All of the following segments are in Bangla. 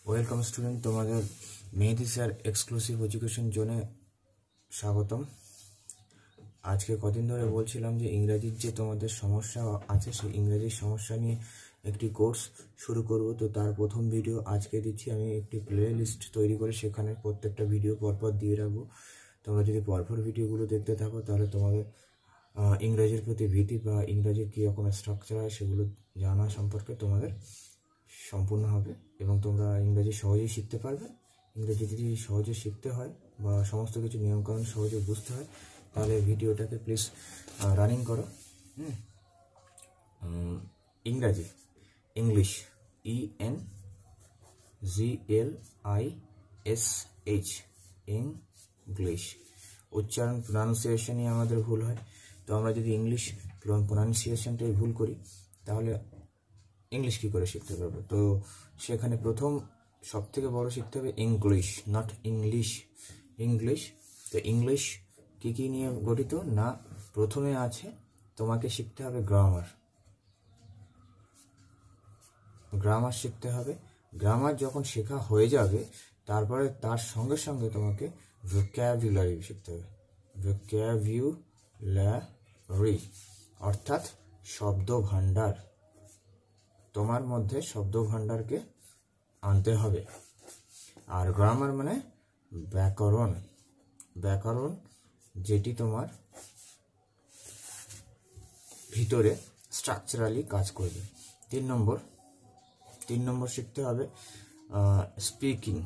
ওয়েলকাম স্টুডেন্ট, তোমাদের মেহেদি স্যার এক্সক্লুসিভ এডুকেশন জোনে স্বাগতম। আজকে কদিন ধরে বলছিলাম যে ইংরাজির যে তোমাদের সমস্যা আছে সেই ইংরাজির সমস্যা নিয়ে একটি কোর্স শুরু করব। তো তার প্রথম ভিডিও আজকে দিচ্ছি। আমি একটি প্লে লিস্ট তৈরি করে সেখানে প্রত্যেকটা ভিডিও পরপর দিয়ে রাখবো। তোমরা যদি পরপর ভিডিওগুলো দেখতে থাকো তাহলে তোমাদের ইংরাজির প্রতি ভীতি বা ইংরাজির কী রকম স্ট্রাকচার হয় সেগুলো জানা সম্পর্কে তোমাদের সম্পূর্ণ হবে এবং তোমরা ইংরেজি সহজেই শিখতে পারবে। ইংরেজি যদি সহজে শিখতে হয় বা সমস্ত কিছু নিয়মকানুন সহজে বুঝতে হয় তাহলে ভিডিওটাকে প্লিজ রানিং করো। ইংরাজি, ইংলিশ, ENGLISH, ইংলিশ। উচ্চারণ প্রনাউন্সিয়েশনই আমাদের ভুল হয়। তো আমরা যদি ইংলিশ প্রনাউন্সিয়েশনটাই ভুল করি তাহলে ইংলিশ কী করে শিখতে পারবো? তো সেখানে প্রথম সবথেকে বড় শিখতে হবে ইংলিশ, নট ইংলিশ, ইংলিশ। তো ইংলিশ কী কী নিয়ে গঠিত না, প্রথমে আছে তোমাকে শিখতে হবে গ্রামার। গ্রামার শিখতে হবে। গ্রামার যখন শেখা হয়ে যাবে তারপরে তার সঙ্গে সঙ্গে তোমাকে ভোক্যাবুলারি শিখতে হবে। ভোক্যাবুলারি অর্থাৎ শব্দ ভাণ্ডার। তোমার মধ্যে শব্দ ভাণ্ডারকে আনতে হবে। আর গ্রামার মানে ব্যাকরণ, ব্যাকরণ যেটি তোমার ভিতরে স্ট্রাকচারালি কাজ করবে। তিন নম্বর শিখতে হবে স্পিকিং,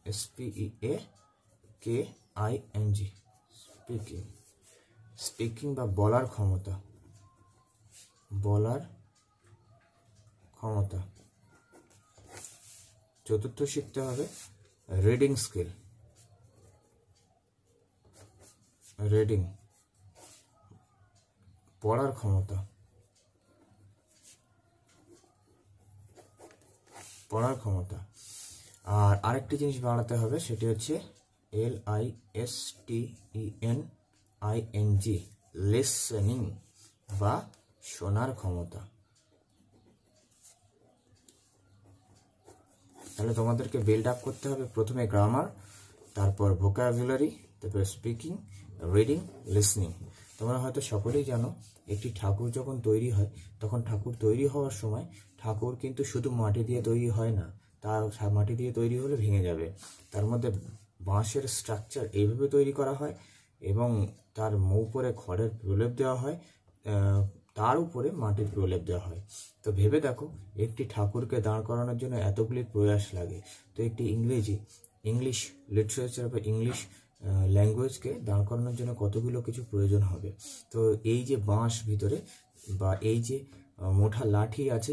SPEAKING, স্পিকিং। স্পিকিং বা বলার ক্ষমতা, বলার ক্ষমতা। চতুর্থ শিখতে হবে রিডিং স্কিল, রিডিং, পড়ার ক্ষমতা, পড়ার ক্ষমতা। আর আরেকটি জিনিস বাড়াতে হবে সেটি হচ্ছে LISTENING, লিসেনিং বা শোনার ক্ষমতা। তাহলে তোমাদেরকে বিল্ড আপ করতে হবে প্রথমে গ্রামার, তারপর ভোকাবুলারি, তারপর স্পিকিং, রিডিং, লিসনিং। তোমরা হয়তো সকলেই জানো একটি ঠাকুর যখন তৈরি হয় তখন ঠাকুর তৈরি হওয়ার সময় ঠাকুর কিন্তু শুধু মাটি দিয়ে তৈরি হয় না, তার মাটি দিয়ে তৈরি হলে ভেঙে যাবে। তার মধ্যে বাঁশের স্ট্রাকচার এইভাবে তৈরি করা হয় এবং তার উপরে খড়ের প্রলেপ দেওয়া হয়, তার উপরে মাটির প্রলেপ দেওয়া হয়। তো ভেবে দেখো একটি ঠাকুরকে দাঁড় করানোর জন্য এতগুলি প্রয়াস লাগে। তো একটি ইংলিশ লিটারেচার বা ইংলিশ ল্যাঙ্গুয়েজকে দাঁড় করানোর জন্য কতগুলো কিছু প্রয়োজন হবে। তো এই যে বাঁশ ভিতরে বা এই যে মোটা লাঠি আছে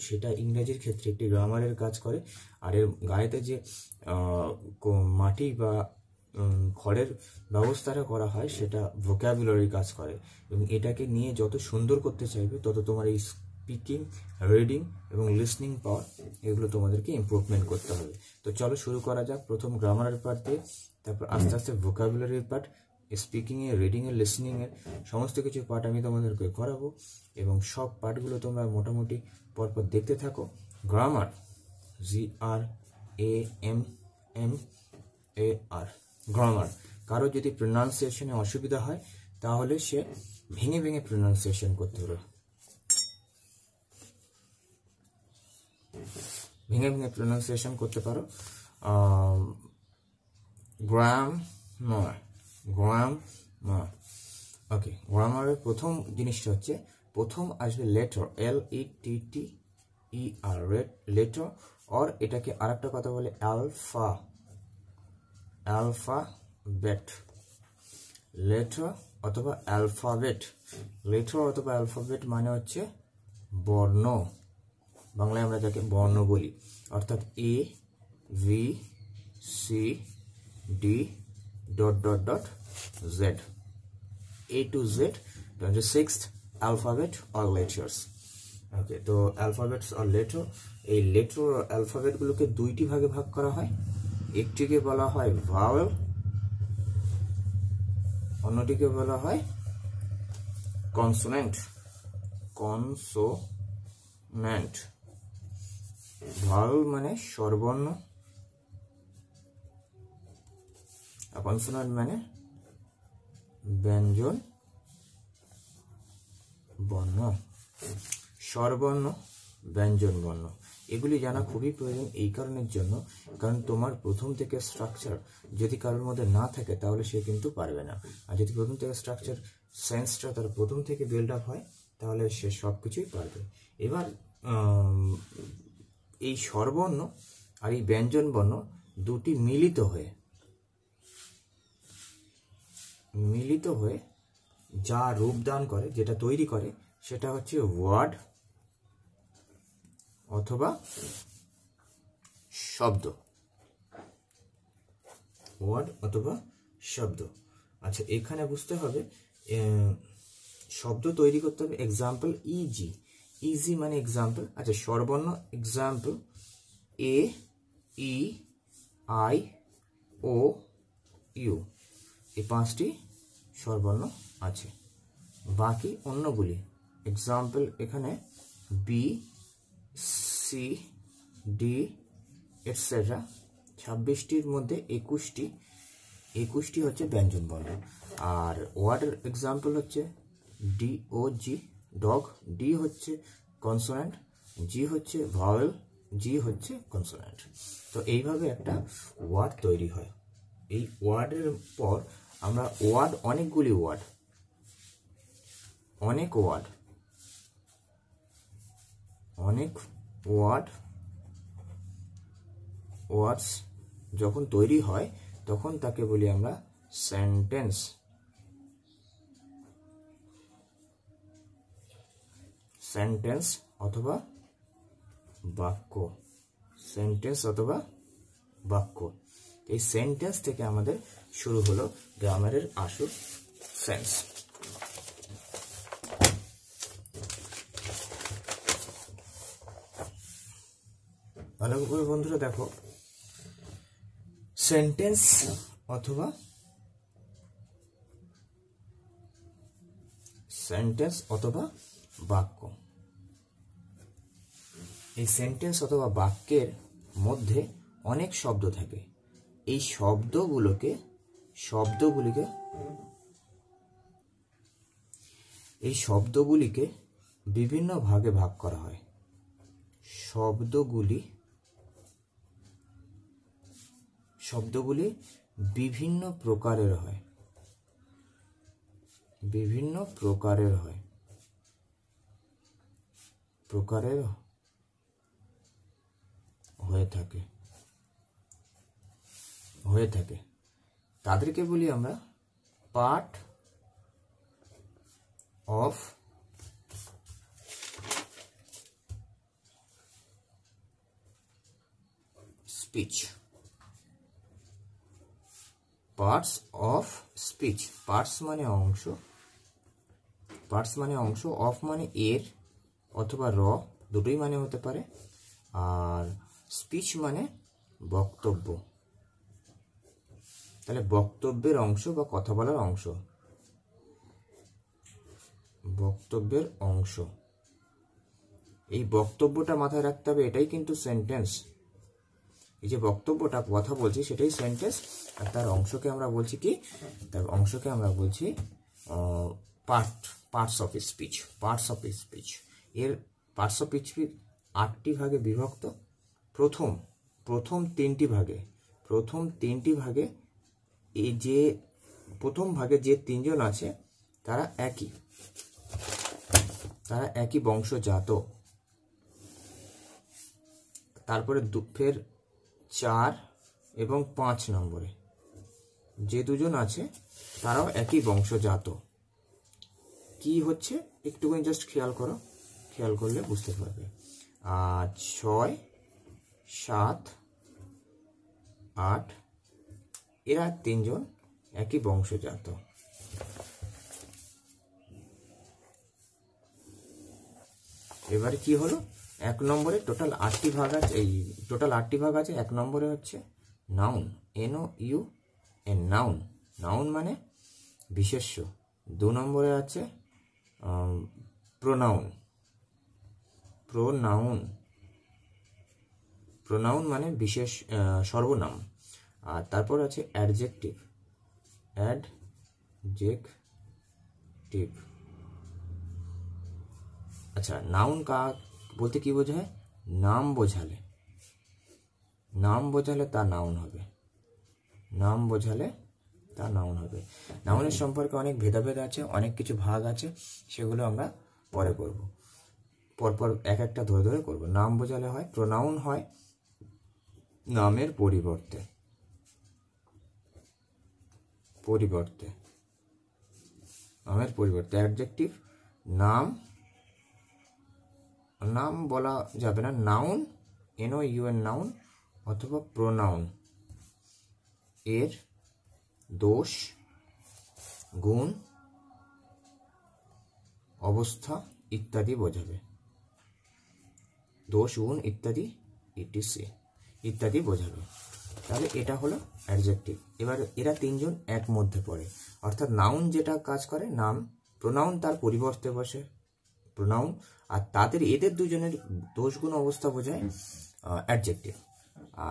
সেটা ইংরেজির ক্ষেত্রে একটি গ্রামারের কাজ করে। আর এর গায়েতে যে মাটি বা খড়ের ব্যবস্থাটা করা হয় সেটা ভোক্যাবুলারি কাজ করে। এবং এটাকে নিয়ে যত সুন্দর করতে চাইবে তত তোমার এই স্পিকিং, রিডিং এবং লিসনিং পাওয়ার এগুলো তোমাদেরকে ইমপ্রুভমেন্ট করতে হবে। তো চলো শুরু করা যাক প্রথম গ্রামারের পার্ট দিয়ে, তারপর আস্তে আস্তে ভোক্যাবুলারির পার্ট, স্পিকিংয়ের, রিডিংয়ের, লিসনিংয়ের সমস্ত কিছু পার্ট আমি তোমাদেরকে করাবো এবং সব পার্টগুলো তোমরা মোটামুটি পরপর দেখতে থাকো। Grammar, GRAMMAR, grammar. কারো যদি প্রনাউন্সিয়েশনে অসুবিধা হয় তাহলে সে ভেঙে ভেঙে প্রনাউন্সিয়েশন করতে পারে, ভেঙে ভেঙে প্রনাউন্সিয়েশন করতে পারো। Grammar, grammar. ওকে, গ্রামারের প্রথম জিনিসটা হচ্ছে প্রথম আসবে লেটার, LETTER, লেটার। আর এটাকে আরেকটা কথা বলে অ্যালফাবেট, লেটার অথবা অ্যালফাবেট। লেটার অথবা অ্যালফাবেট মানে হচ্ছে বর্ণ, বাংলায় আমরা যাকে বর্ণ বলি, অর্থাৎ ABCD.Z, A to Z, 26th alphabet or letters. ওকে, তো অ্যালফাবেটস আর লেটার, এই লেটার আর অ্যালফাবেটগুলোকে দুইটি ভাগে ভাগ করা হয়। একটিকে বলা হয় ভাওয়েল, অন্যটিকে বলা হয় কনসোনেন্ট, কনসোনেন্ট। ভাওয়েল মানে স্বরবর্ণ, কনসোনেন্ট মানে ব্যঞ্জন বর্ণ। স্বরবর্ণ, ব্যঞ্জন বর্ণ, এগুলি জানা খুবই প্রয়োজন এই কারণের জন্য, কারণ তোমার প্রথম থেকে স্ট্রাকচার যদি কারোর মধ্যে না থাকে তাহলে সে কিন্তু পারবে না। আর যদি প্রথম থেকে স্ট্রাকচার সেন্সটা তার প্রথম থেকে বিল্ড আপ হয় তাহলে সে সব কিছুই পারবে। এবার এই স্বরবর্ণ আর এই ব্যঞ্জন বর্ণ দুটি মিলিত হয়ে যা রূপদান করে, যেটা তৈরি করে, সেটা হচ্ছে ওয়ার্ড অথবা শব্দ। ওয়ার্ড অথবা শব্দ। আচ্ছা, এখানে বুঝতে হবে শব্দ তৈরি করতে হবে। এক্সাম্পল ইজি, ইজি মানে এক্সাম্পল। আচ্ছা, স্বরবর্ণ example A, E, I, O, U, এই 5টি স্বরবর্ণ আছে। বাকি অন্যগুলি এক্সাম্পল এখানে বি, সি, ডি এটসেট্রা। 26টির মধ্যে 21টি হচ্ছে ব্যঞ্জন বর্ণ। আর ওয়ার্ডের এক্সাম্পল হচ্ছে D, O, G, dog. D হচ্ছে কনসোনেন্ট, জি হচ্ছে ভাওয়েল, জি হচ্ছে কনসোনেন্ট। তো এইভাবে একটা ওয়ার্ড তৈরি হয়। এই ওয়ার্ডের পর আমরা অনেকগুলি ওয়ার্ডস যখন তৈরি হয় তখন তাকে বলি আমরা সেন্টেন্স অথবা বাক্য। এই সেন্টেন্স থেকে আমাদের শুরু হলো গ্রামারের আসল সেন্স। ভালো করে বন্ধুরা দেখো, সেন্টেন্স অথবা বাক্য। এই সেন্টেন্স অথবা বাক্যের মধ্যে অনেক শব্দ থাকে। এই শব্দগুলিকে বিভিন্ন ভাগে ভাগ করা হয়। শব্দগুলি বিভিন্ন প্রকারের হয়ে থাকে। তাদেরকে বলি আমরা part of speech. Parts of speech. Parts মানে অংশ, অফ মানে এর অথবা র, দুটোই মানে হতে পারে। আর স্পিচ মানে বক্তব্য। তাহলে বক্তব্যের অংশ বা কথা বলার অংশ। এই বক্তব্যটা মাথায় রাখতে হবে, এটাই কিন্তু সেন্টেন্স। এই যে বক্তব্যটা কথা বলছি সেটাই সেন্টেন্স। আর তার অংশকে আমরা বলছি পার্টস অফ স্পিচ। এর পার্টস অফ স্পিচ 8টি ভাগে বিভক্ত। প্রথম তিনটি ভাগে এই যে প্রথম ভাগে যে 3জন আছে তারা একই বংশজাত। তারপরে ফের 4 এবং 5 নম্বরে যে 2জন আছে তারাও একই বংশজাত। কি হচ্ছে একটুখানি জাস্ট খেয়াল করলে বুঝতে পারবে। আর 6, 7, 8 এরা 3জন একই বংশজাত। এবারে কি হলো, 1 নম্বরে টোটাল 8টি ভাগ আছে। 1 নম্বরে হচ্ছে নাউন, NOUN, নাউন মানে বিশেষ্য। 2 নম্বরে আছে প্রোনাউন। প্রোনাউন মানে বিশেষ সর্বনাম। আর তারপর আছে অ্যাডজেক্টিভ, অ্যাডজেক্টিভ। আচ্ছা, নাউন বলতে কি বোঝায়? নাম বোঝালে, নাম বোঝালে তা নাউন হবে, নাম বোঝালে তা নাউন হবে। নাউনের সম্পর্কে অনেক ভেদাভেদ আছে, অনেক কিছু ভাগ আছে, সেগুলো আমরা পরে করব, পরপর এক একটা ধরে ধরে করব। নাম বোঝালে হয় প্রোনাউন, হয় নামের পরিবর্তে, পরিবর্তে, নামের পরিবর্তে। অ্যাডজেক্টিভ নাম, নাম বলা যাবে না, নাউন, NOUN নাউন অথবা প্রোনাউন এর দোষ, গুণ, অবস্থা ইত্যাদি বোঝাবে। দোষ, গুণ ইত্যাদি, ETC ইত্যাদি বোঝাবে। তাহলে এটা হলো অ্যাডজেক্টিভ। এবার এরা তিনজন এক মধ্যে পড়ে, অর্থাৎ নাউন যেটা কাজ করে নাম, প্রোনাউন তার পরিবর্তে বসে প্রোনাউন, আর তাদের এদের দুজনের দোষ, গুণ, অবস্থা বোঝায় অ্যাডজেক্টিভ।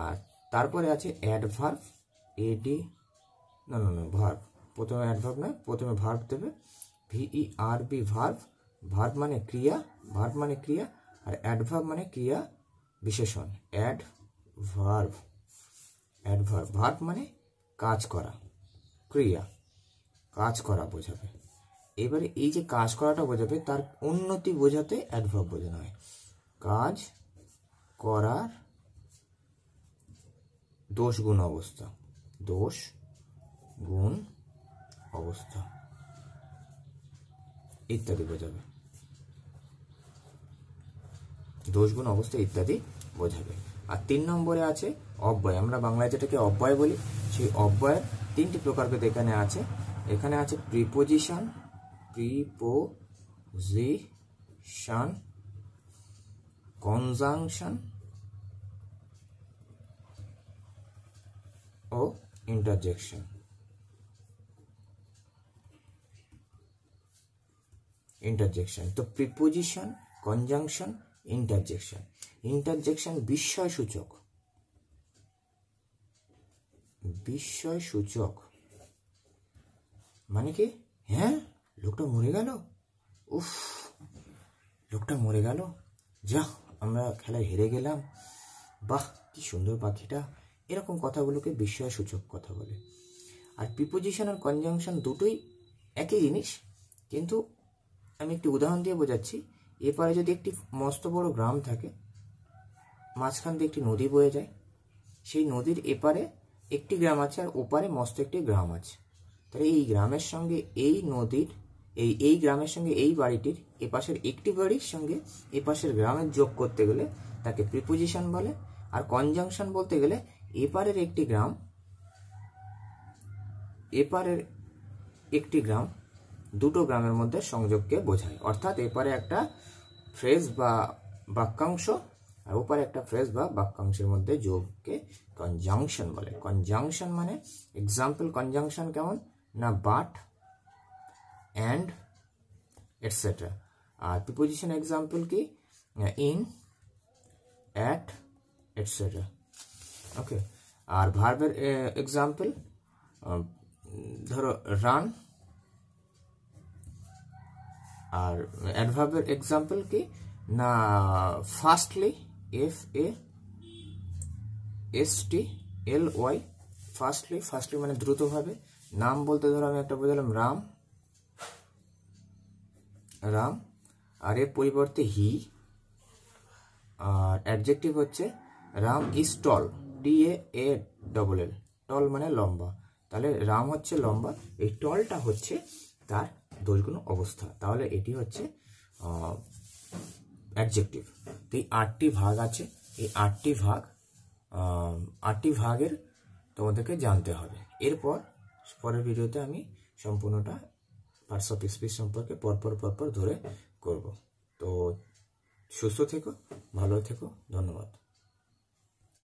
আর তারপরে আছে অ্যাডভার্ব, ভার্ব। প্রথমে অ্যাডভার্ব নয়, প্রথমে ভার্ব দেবে, VERB ভার্ব। ভার্ব মানে ক্রিয়া, ভার্ব মানে ক্রিয়া, আর অ্যাডভার্ব মানে ক্রিয়া বিশেষণ। অ্যাডভার্ব, অ্যাডভার্ব, ভার্ব মানে কাজ করা, ক্রিয়া, কাজ করা বোঝাবে। এবারে এই যে কাজ করাটা বোঝাবে, তার উন্নতি বোঝাতে অ্যাডভার্ব বোঝানো হয়। কাজ করার দোষ, গুণ, অবস্থা, দোষ, গুণ, অবস্থা ইত্যাদি বোঝাবে। দোষ, গুণ, অবস্থা ইত্যাদি বোঝাবে। আর 3 নম্বরে আছে অব্যয়। আমরা বাংলায় যেটাকে অব্যয় বলি, সেই অব্যয়ের 3টি প্রকারভেদ এখানে আছে। এখানে আছে প্রিপোজিশন, প্রিপোজিশন, কনজাংশন ও ইন্টারজেকশন। ইন্টারজেকশন তো প্রিপোজিশন, কনজাংশন, ইন্টারজেকশন। ইন্টারজেকশন বিস্ময় সূচক, বিস্ময় সূচক মানে কি? হ্যাঁ, লোকটা মরে গেল, উফ লোকটা মরে গেল, যা আমরা খেলায় হেরে গেলাম, বাহ কি সুন্দর পাখিটা, এরকম কথাগুলোকে বিস্ময় সূচক কথা বলে। আর প্রিপোজিশন আর কনজাংশন দুটোই একই জিনিস, কিন্তু আমি একটি উদাহরণ দিয়ে বোঝাচ্ছি। এপারে যদি একটি মস্ত বড় গ্রাম থাকে, মাঝখান দিয়ে একটি নদী বয়ে যায়, সেই নদীর এপারে একটি গ্রাম আছে আর ওপারে মস্ত একটি গ্রাম আছে, তাহলে এই গ্রামের সঙ্গে এই নদীর, এই গ্রামের সঙ্গে এই বাড়িটির এপাশের একটি বাড়ির সঙ্গে এপাশের গ্রামের যোগ করতে গেলে তাকে প্রিপোজিশন বলে। আর কনজাংশন বলতে গেলে এপারের একটি গ্রাম, এপারের একটি গ্রাম, দুটো গ্রামের মধ্যে সংযোগকে বোঝায়। অর্থাৎ এপারে একটা ফ্রেজ বা বাক্যাংশ আর ওপারে একটা ফ্রেজ বা বাক্যাংশের মধ্যে যোগকে কনজাংশন বলে। কনজাংশন মানে এক্সাম্পল, কনজাংশন কেমন না, বাট, অ্যান্ড, এটসেট্রা। আর প্রিপোজিশন এক্সাম্পল কি, ইন, অ্যাট, এটসেট্রা। ওকে। আর ভার্বের এক্সাম্পল ধরো রান, আর অ্যাডভার্বের এক্সাম্পল কি না, ফাস্টলি, FASTLY, ফাস্টলি। ফাস্টলি মানে দ্রুতভাবে। নাম বলতে ধরো আমি একটা বোঝালাম রাম, রাম, আর এর পরিবর্তে হি। আর অ্যাডজেক্টিভ হচ্ছে রাম ইজ টল, TALL, টল মানে লম্বা। তাহলে রাম হচ্ছে লম্বা, এই টলটা হচ্ছে তার দোষগুণ অবস্থা। তাহলে এটি হচ্ছে অ্যাডজেক্টিভ। তো এই 8টি ভাগ আছে, এই 8টি ভাগের তোমাদেরকে জানতে হবে। এরপর পরের ভিডিওতে আমি সম্পূর্ণটা পার্টস অফ স্পিচ সম্পর্কে পরপর ধরে করব। তো সুস্থ থেকো, ভালো থেকো, ধন্যবাদ।